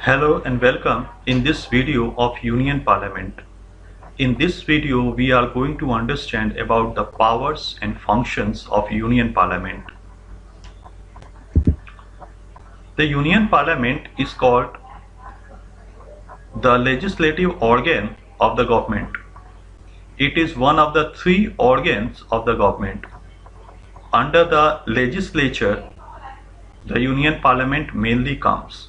Hello and welcome in this video of Union Parliament. In this video, we are going to understand about the powers and functions of Union Parliament. The Union Parliament is called the legislative organ of the government. It is one of the three organs of the government. Under the legislature, the Union Parliament mainly comes.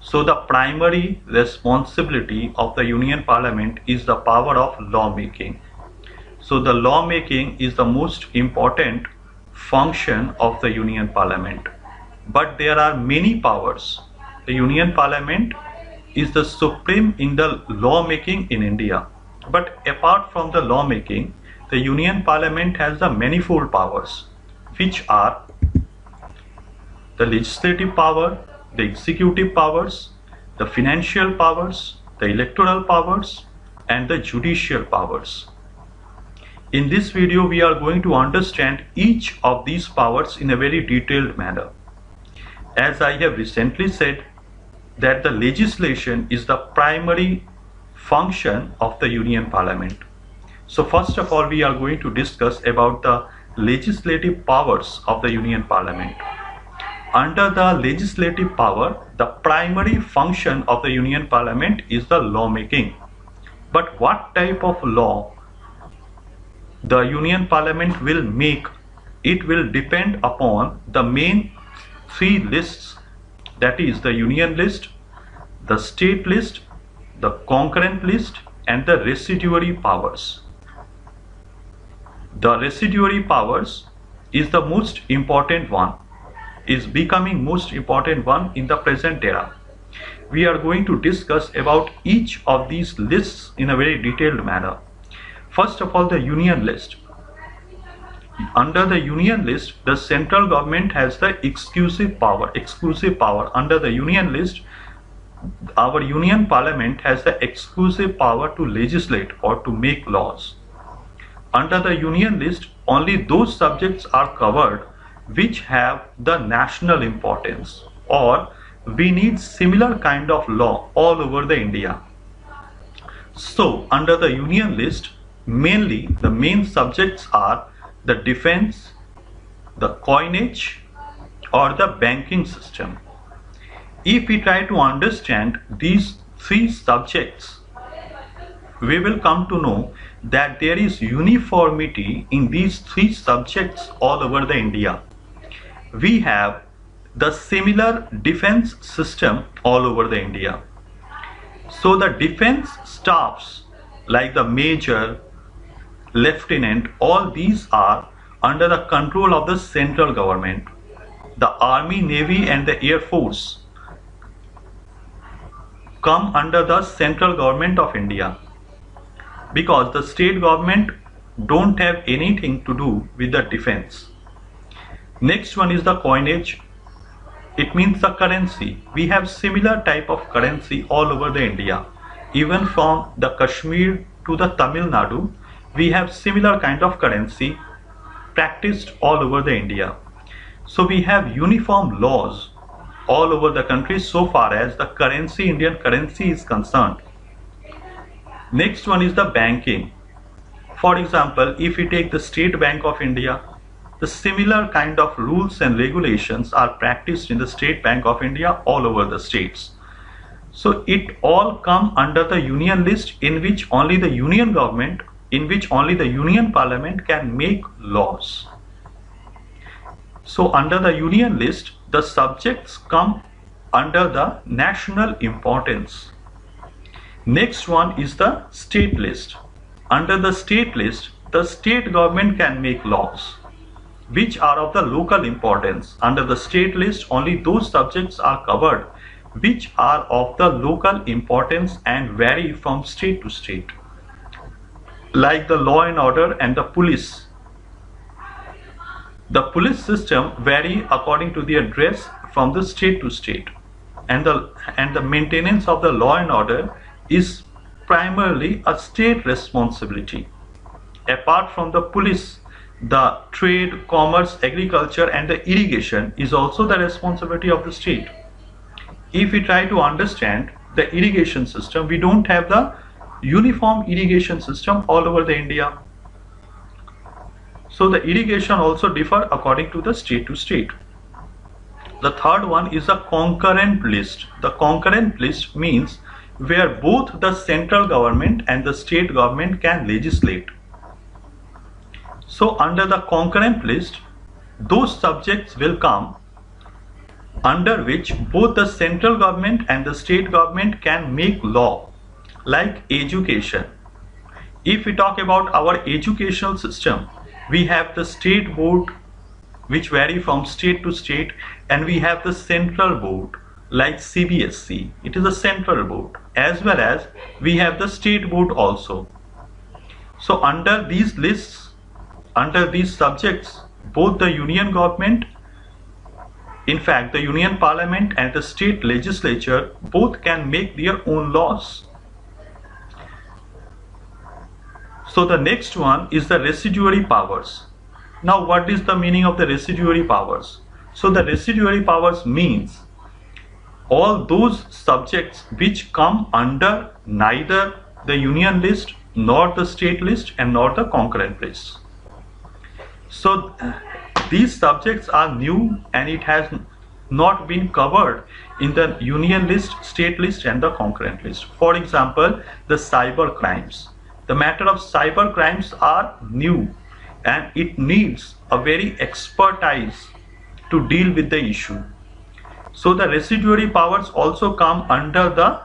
So the primary responsibility of the Union Parliament is the power of lawmaking. So the lawmaking is the most important function of the Union Parliament. But there are many powers. The Union Parliament is the supreme in the lawmaking in India. But apart from the lawmaking, the Union Parliament has the manifold powers, which are the legislative power, the executive powers, the financial powers, the electoral powers, and the judicial powers. In this video, we are going to understand each of these powers in a very detailed manner. As I have recently said, that the legislation is the primary function of the Union Parliament. So first of all, we are going to discuss about the legislative powers of the Union Parliament. Under the legislative power, the primary function of the Union Parliament is the lawmaking. But what type of law the Union Parliament will make, it will depend upon the main three lists, that is the Union list, the state list, the concurrent list, and the residuary powers. The residuary powers is the most important one, is becoming most important one in the present era. We are going to discuss about each of these lists in a very detailed manner. First of all, the Union list. Under the Union list, the central government has the exclusive power. Under the Union list, our Union Parliament has the exclusive power to legislate or to make laws. Under the Union list, only those subjects are covered which have the national importance, or we need similar kind of law all over the India. So under the Union list, mainly the main subjects are the defense, the coinage, or the banking system. If we try to understand these three subjects, we will come to know that there is uniformity in these three subjects all over the India. We have the similar defense system all over the India. So the defense staffs like the major, lieutenant, all these are under the control of the central government. The army, navy, and the air force come under the central government of India, because the state government don't have anything to do with the defense. Next one is the coinage. It means the currency. We have similar type of currency all over the India. Even from the Kashmir to the Tamil Nadu, we have similar kind of currency practiced all over the India. So we have uniform laws all over the country so far as the currency, Indian currency is concerned. Next one is the banking. For example, if we take the State Bank of India, the similar kind of rules and regulations are practiced in the State Bank of India all over the states. So it all come under the Union list, in which only the Union government, in which only the Union Parliament can make laws. So under the Union list, the subjects come under the national importance. Next one is the state list. Under the state list, the state government can make laws which are of the local importance. Under the state list, only those subjects are covered which are of the local importance and vary from state to state, like the law and order and the police. The police system vary according to the address from the state to state, and the maintenance of the law and order is primarily a state responsibility. Apart from the police, the trade, commerce, agriculture, and the irrigation is also the responsibility of the state. if we try to understand the irrigation system, we don't have the uniform irrigation system all over the India. So the irrigation also differ according to the state to state. The third one is a concurrent list. The concurrent list means where both the central government and the state government can legislate. So under the concurrent list, those subjects will come under which both the central government and the state government can make law, like education. If we talk about our educational system, we have the state board which vary from state to state, and we have the central board like CBSE. It is a central board, as well as we have the state board also. So under these lists, under these subjects, both the union government, in fact the union parliament and the state legislature, both can make their own laws. So the next one is the residuary powers. Now what is the meaning of the residuary powers? So the residuary powers means all those subjects which come under neither the union list nor the state list and nor the concurrent list. So these subjects are new and it has not been covered in the union list, state list and the concurrent list. For example, the cyber crimes. The matter of cyber crimes are new and it needs a very expertise to deal with the issue. So the residuary powers also come under the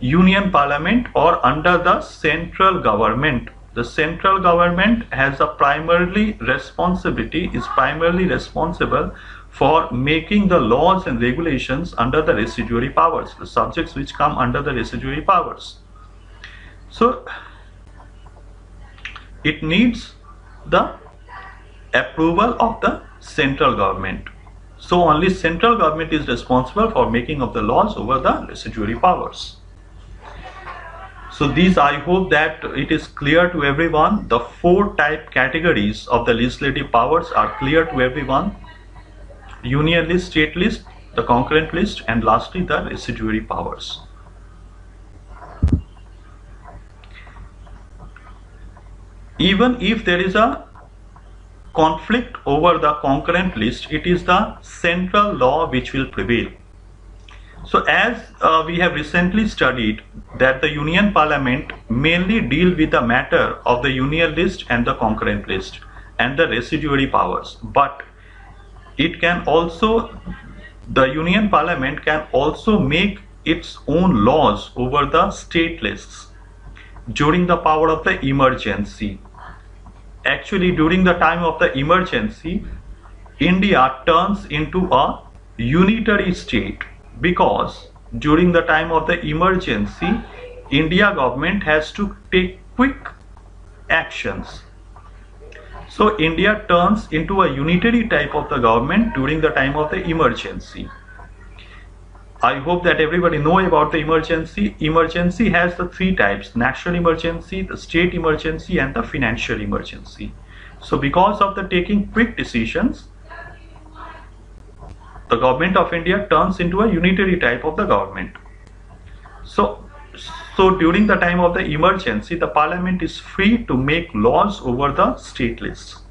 union parliament or under the central government. The central government has a primarily responsibility, is primarily responsible for making the laws and regulations under the residuary powers, the subjects which come under the residuary powers. So it needs the approval of the central government. So only central government is responsible for making of the laws over the residuary powers. So these, I hope that it is clear to everyone. The four type categories of the legislative powers are clear to everyone: union list, state list, the concurrent list, and lastly the residuary powers. Even if there is a conflict over the concurrent list, it is the central law which will prevail. So as we have recently studied that the union parliament mainly deal with the matter of the union list and the concurrent list and the residuary powers, but it can also, the union parliament can also make its own laws over the state lists during the power of the emergency. Actually, during the time of the emergency, India turns into a unitary state, because during the time of the emergency, India government has to take quick actions. So India turns into a unitary type of the government during the time of the emergency. I hope that everybody know about the emergency. Emergency has the three types: national emergency, the state emergency, and the financial emergency. So because of the taking quick decisions, the government of India turns into a unitary type of the government. So during the time of the emergency, the parliament is free to make laws over the state lists.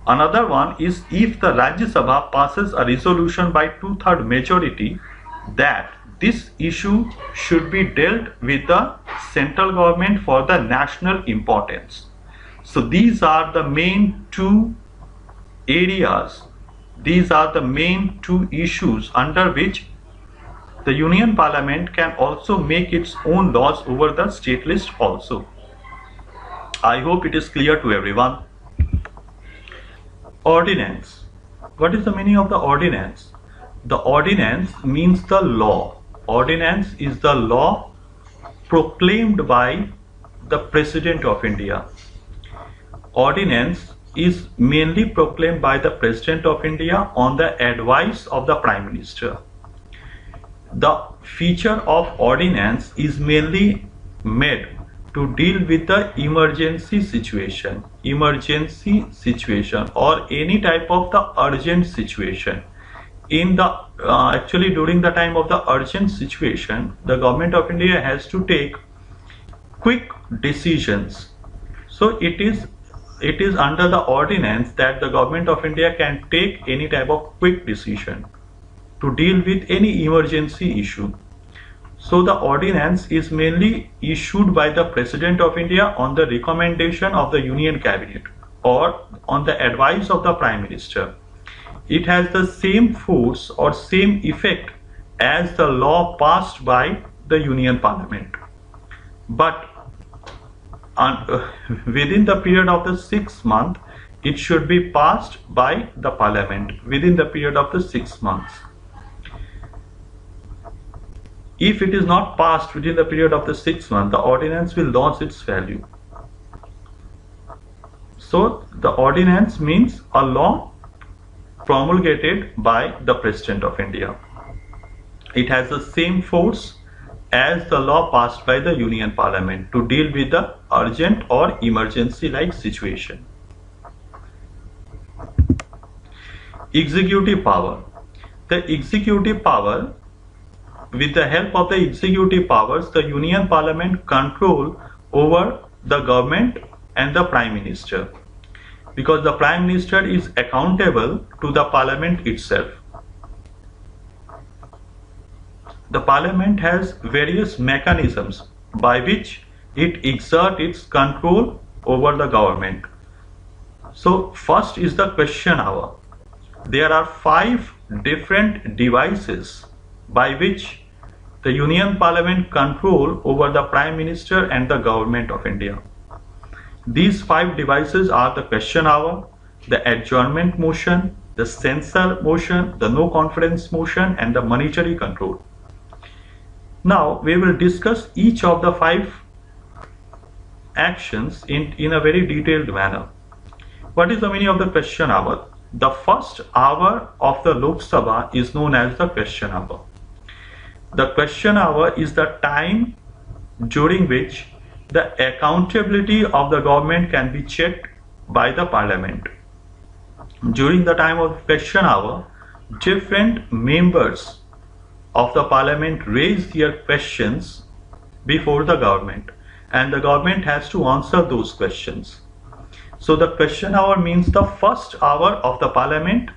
Another one is if the Rajya Sabha passes a resolution by 2/3 majority that this issue should be dealt with the central government for the national importance. So these are the main two areas, these are the main two issues under which the union parliament can also make its own laws over the state list also. I hope it is clear to everyone. Ordinance. What is the meaning of the ordinance? The ordinance means the law. Ordinance is the law proclaimed by the President of India. Ordinance is mainly proclaimed by the President of India on the advice of the Prime Minister. The feature of ordinance is mainly made to deal with the emergency situation or any type of the urgent situation. in the actually during the time of the urgent situation, the government of India has to take quick decisions. So it is under the ordinance that the government of India can take any type of quick decision to deal with any emergency issue. So the ordinance is mainly issued by the President of India on the recommendation of the Union Cabinet or on the advice of the Prime Minister. It has the same force or same effect as the law passed by the Union Parliament. But within the period of the 6 months, it should be passed by the Parliament within the period of the 6 months. If it is not passed within the period of the 6 months, the ordinance will lose its value. So the ordinance means a law promulgated by the President of India. It has the same force as the law passed by the Union Parliament to deal with the urgent or emergency like situation. Executive power. The executive power, with the help of the executive powers, the Union Parliament control over the government and the Prime Minister, because the Prime Minister is accountable to the Parliament itself. The Parliament has various mechanisms by which it exerts its control over the government. So first is the question hour. There are 5 different devices by which the Union Parliament control over the Prime Minister and the Government of India. These 5 devices are the question hour, the adjournment motion, the censure motion, the no confidence motion, and the monetary control. Now we will discuss each of the 5 actions in a very detailed manner. What is the meaning of the question hour? The first hour of the Lok Sabha is known as the question hour. The question hour is the time during which the accountability of the government can be checked by the Parliament. During the time of question hour, different members of the Parliament raise their questions before the government, and the government has to answer those questions. So the question hour means the first hour of the Parliament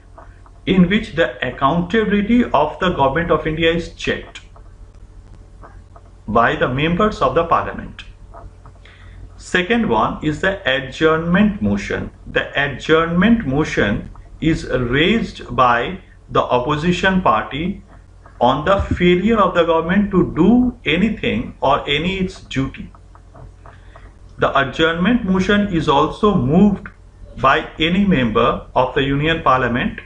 in which the accountability of the Government of India is checked by the members of the Parliament. Second one is the adjournment motion. The adjournment motion is raised by the opposition party on the failure of the government to do anything or any its duty. The adjournment motion is also moved by any member of the Union Parliament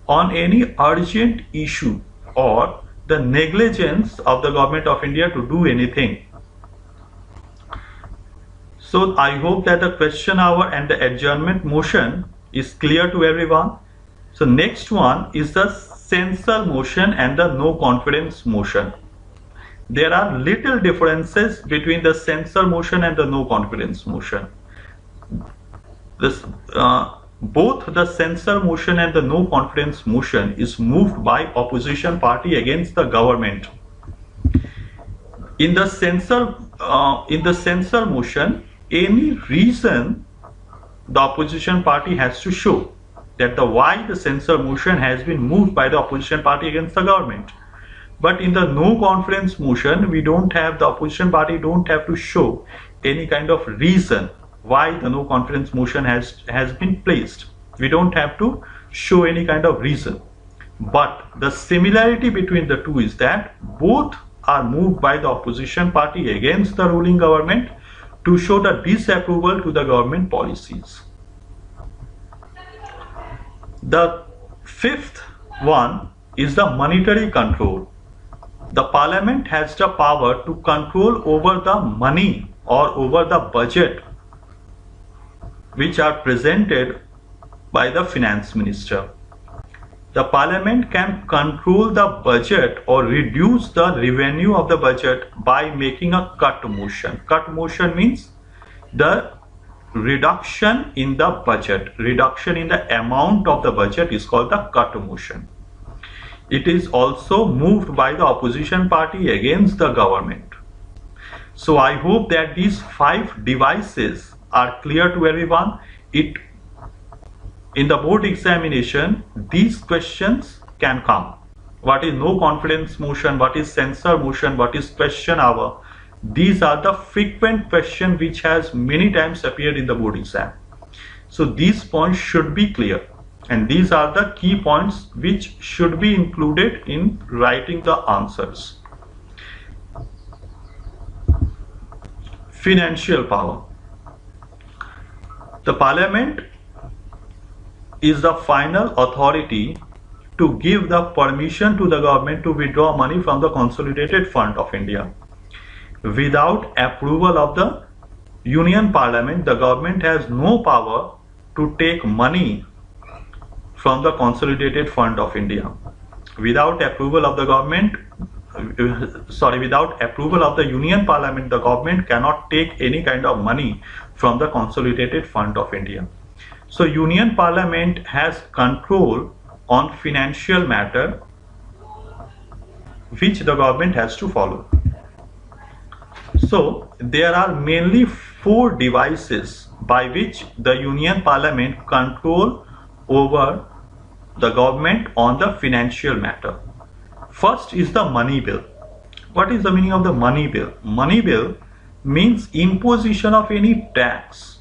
on any urgent issue or the negligence of the Government of India to do anything. So I hope that the question hour and the adjournment motion is clear to everyone. So next one is the censure motion and the no confidence motion. There are little differences between the censure motion and the no confidence motion. Both the censure motion and the no confidence motion is moved by opposition party against the government. In the censure motion, any reason the opposition party has to show that why the censure motion has been moved by the opposition party against the government. But in the no confidence motion, we don't have, the opposition party don't have to show any kind of reason why the no confidence motion has been placed. We don't have to show any kind of reason. But the similarity between the two is that both are moved by the opposition party against the ruling government to show the disapproval to the government policies. The fifth one is the monetary control. The Parliament has the power to control over the money or over the budget which are presented by the finance minister. The Parliament can control the budget or reduce the revenue of the budget by making a cut motion. Cut motion means the reduction in the budget, reduction in the amount of the budget is called the cut motion. It is also moved by the opposition party against the government. So I hope that these 5 devices are clear to everyone. In the board examination, these questions can come. What is no confidence motion? What is censor motion? What is question hour? These are the frequent questions which has many times appeared in the board exam. So these points should be clear, and these are the key points which should be included in writing the answers. Financial power. The Parliament is the final authority to give the permission to the government to withdraw money from the Consolidated Fund of India. Without approval of the Union Parliament, the government has no power to take money from the Consolidated Fund of India. Without approval of the government, without approval of the Union Parliament, the government cannot take any kind of money from the Consolidated Fund of India. So Union Parliament has control on financial matter which the government has to follow. So there are mainly 4 devices by which the Union Parliament control over the government on the financial matter. First is the money bill. What is the meaning of the money bill? Money bill means imposition of any tax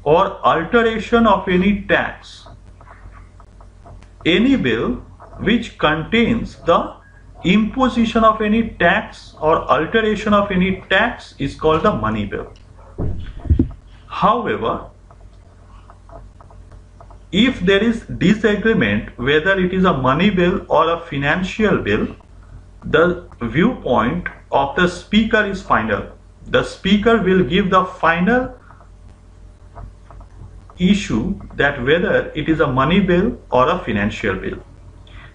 or alteration of any tax. Any bill which contains the imposition of any tax or alteration of any tax is called the money bill. However, if there is disagreement whether it is a money bill or a financial bill, the viewpoint of the speaker is final. The speaker will give the final issue that whether it is a money bill or a financial bill.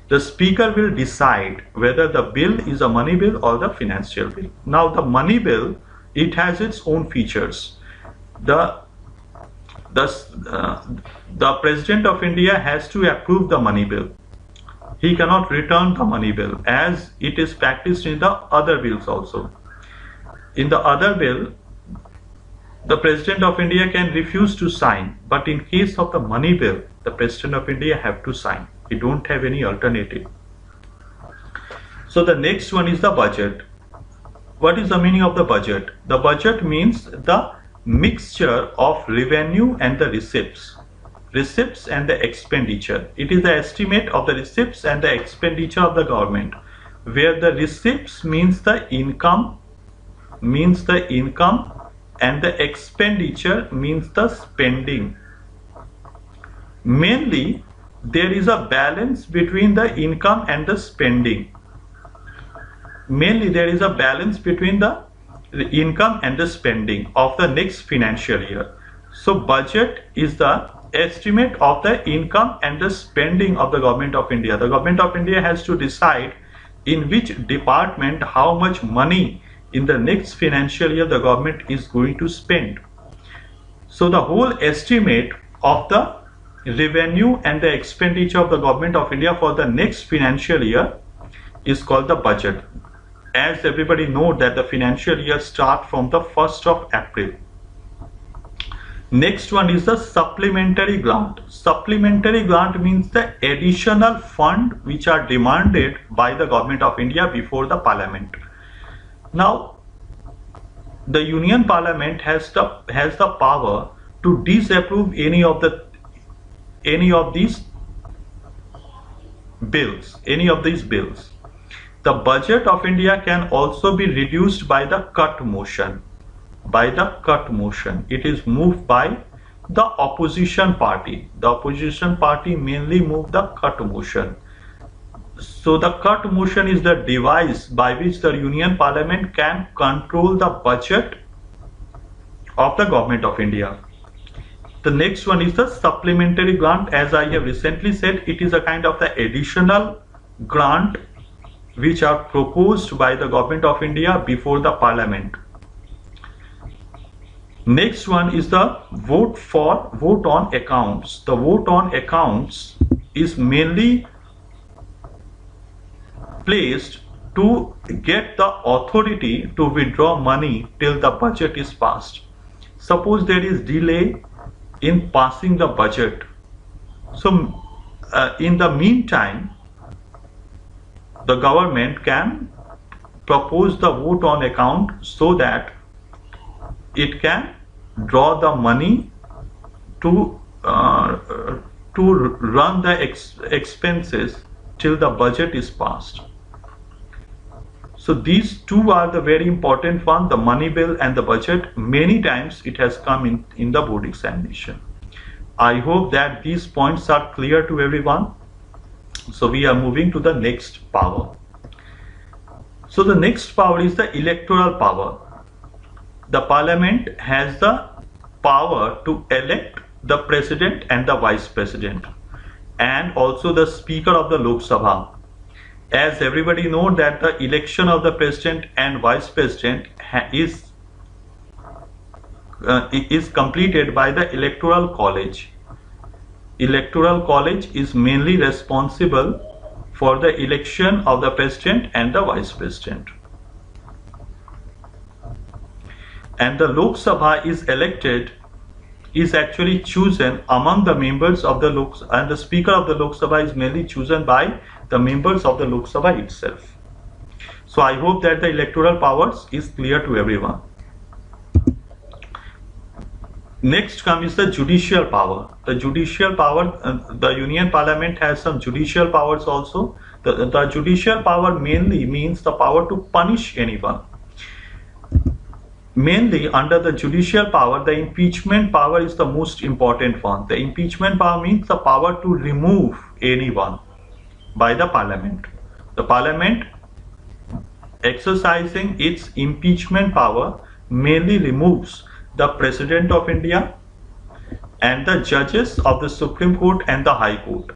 The speaker will decide whether the bill is a money bill or the financial bill. Now the money bill, it has its own features. The President of India has to approve the money bill. He cannot return the money bill as it is practiced in the other bills also. In the other bill, the President of India can refuse to sign, but in case of the money bill, the President of India have to sign. He don't have any alternative. So the next one is the budget. What is the meaning of the budget? The budget means the mixture of revenue and the receipts and the expenditure. It is the estimate of the receipts and the expenditure of the government, where the receipts means the income and the expenditure means the spending. Mainly there is a balance between the income and the spending. Mainly there is a balance between the income and the spending of the next financial year. So budget is the estimate of the income and the spending of the Government of India. The Government of India has to decide in which department how much money in the next financial year the government is going to spend. So the whole estimate of the revenue and the expenditure of the Government of India for the next financial year is called the budget. As everybody knows that the financial year starts from the 1st of April. Next one is the supplementary grant. Supplementary grant means the additional fund which are demanded by the Government of India before the Parliament. Now, the Union Parliament has the power to disapprove any of these bills. The budget of India can also be reduced by the cut motion. It is moved by the opposition party. The opposition party mainly move the cut motion. So the cut motion is the device by which the Union Parliament can control the budget of the Government of India. The next one is the supplementary grant. As I have recently said, it is a kind of the additional grant which are proposed by the Government of India before the Parliament. Next one is the vote on accounts. The vote on accounts is mainly placed to get the authority to withdraw money till the budget is passed. Suppose there is delay in passing the budget. So in the meantime, the government can propose the vote on account so that it can draw the money to run the expenses till the budget is passed. So these two are the very important ones, the money bill and the budget. Many times it has come in the board examination. I hope that these points are clear to everyone. So we are moving to the next power. So the next power is the electoral power. The parliament has the power to elect the president and the vice president, and also the speaker of the Lok Sabha. As everybody knows that the election of the president and vice president is completed by the electoral college. Electoral college is mainly responsible for the election of the president and the vice president. And the Lok Sabha is actually chosen among the members of the Lok Sabha, and the speaker of the Lok Sabha is mainly chosen by the members of the Lok Sabha itself. So I hope that the electoral powers is clear to everyone. Next comes the judicial power. The judicial power, the Union Parliament has some judicial powers also. The judicial power mainly means the power to punish anyone. Mainly under the judicial power, the impeachment power is the most important one. The impeachment power means the power to remove anyone by the parliament. The parliament exercising its impeachment power mainly removes the President of India and the judges of the Supreme Court and the High Court.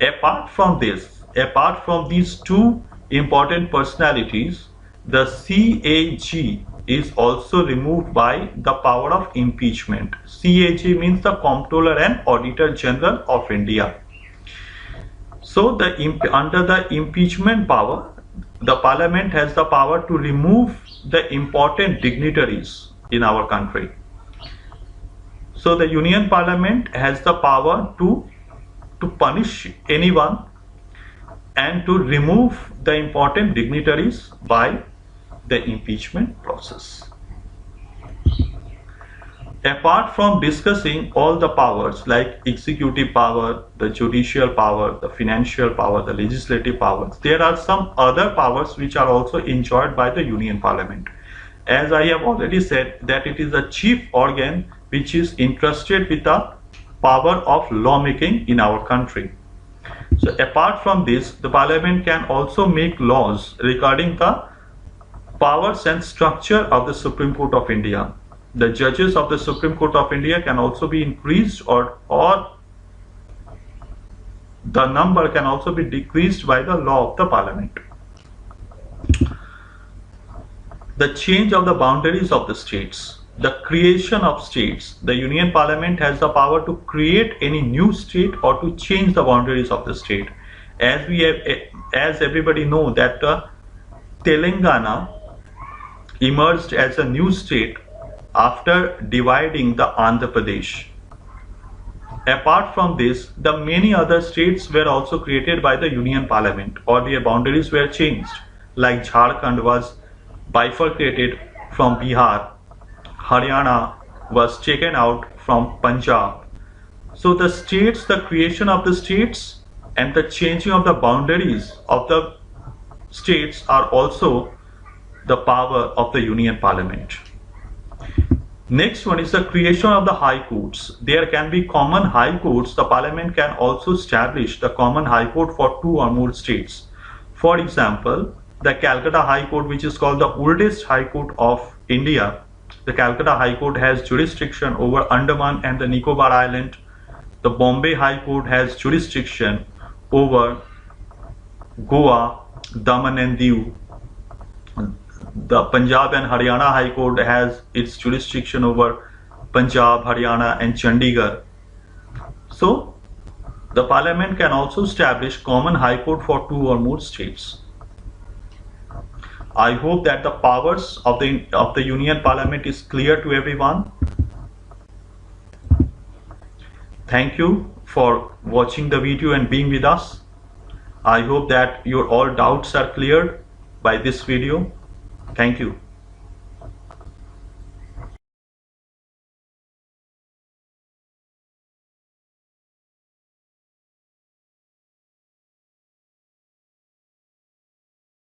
Apart from these two important personalities, the CAG is also removed by the power of impeachment. CAG means the Comptroller and Auditor General of India. So under the impeachment power, the parliament has the power to remove the important dignitaries in our country. So the Union Parliament has the power to punish anyone and to remove the important dignitaries by the impeachment process. Apart from discussing all the powers like executive power, the judicial power, the financial power, the legislative powers, there are some other powers which are also enjoyed by the Union Parliament. As I have already said that it is the chief organ which is entrusted with the power of lawmaking in our country. So apart from this, the Parliament can also make laws regarding the powers and structure of the Supreme Court of India. The judges of the Supreme Court of India can also be increased or the number can also be decreased by the law of the Parliament. The change of the boundaries of the states, the creation of states. The Union Parliament has the power to create any new state or to change the boundaries of the state. As everybody know that Telangana emerged as a new state after dividing the Andhra Pradesh. Apart from this, the many other states were also created by the Union Parliament or their boundaries were changed, like Jharkhand was bifurcated from Bihar, Haryana was taken out from Punjab. So the states, the creation of the states and the changing of the boundaries of the states are also the power of the Union Parliament. Next one is the creation of the high courts. There can be common high courts. The Parliament can also establish the common high court for two or more states. For example, the Calcutta High Court, which is called the oldest High Court of India. The Calcutta High Court has jurisdiction over Andaman and the Nicobar Island. The Bombay High Court has jurisdiction over Goa, Daman and Diu. The Punjab and Haryana High Court has its jurisdiction over Punjab, Haryana and Chandigarh. So the Parliament can also establish common high court for two or more states. I hope that the powers of the Union Parliament is clear to everyone. Thank you for watching the video and being with us. I hope that your all doubts are cleared by this video. Thank you.